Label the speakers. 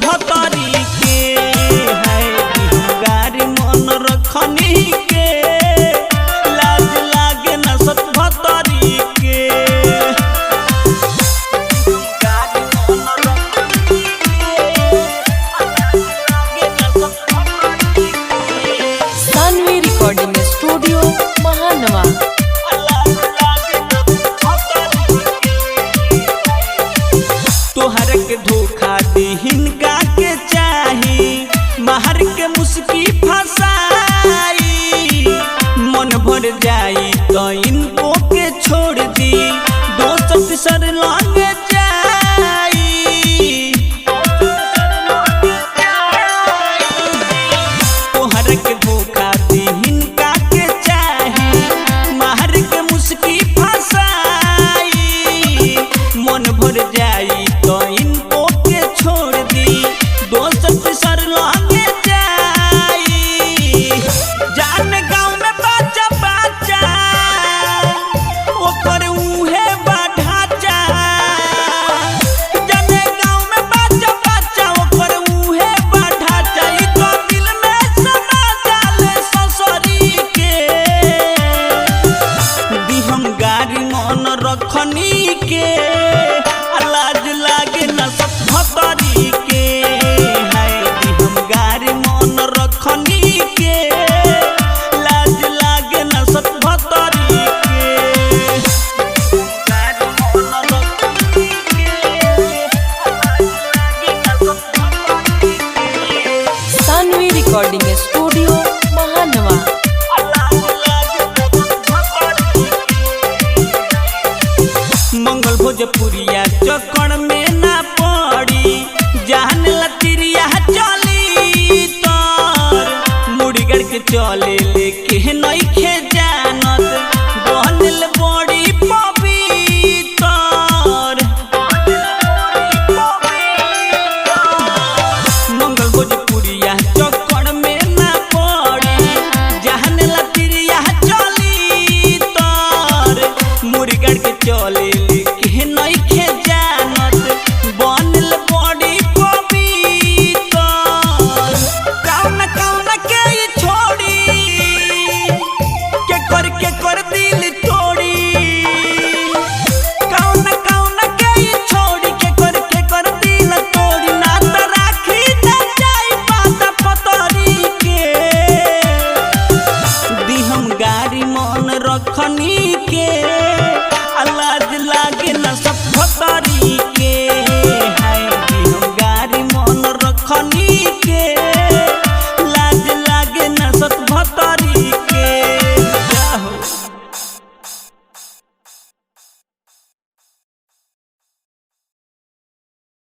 Speaker 1: भतरी के है गारी मन रखनी के लाज लागे न सत भतरी के
Speaker 2: सानवी रिकॉर्डिंग स्टूडियो महानवा।
Speaker 1: तोहर के धोखा दी हिनका के चाही महर के मुस्की फसाई मन भर जाई तो इनको के छोड़ दी दोस्त सर लंग जाई तोहर के धोखा दी हिनका के चाही महर के मुस्की फसाई मन भर जाई तो इनको के छोड़ दी दोस्त सर लंगे जाई जान गाँव में बच्चा बच्चा ओकर उहे बढ़ाचा जाने गाँव में बच्चा बच्चा ओकर उहे बढ़ाचा ई तो दिल में समा जाले ससुरी के दी हम गारी मन रखनी के लाज लागे न सत भतरी के है दी हम गारी मन रखनी के लाज लागे न सत भतरी के गारी मन रखनी के लाज लागे न सत भतरी के
Speaker 2: सानवी रिकॉर्डिंग स्टूडियो महानवा।
Speaker 1: मंगल भोजपुरिया चक्कर में ना पड़ी जान लतिरिया चली तर मुड़गड़ के चले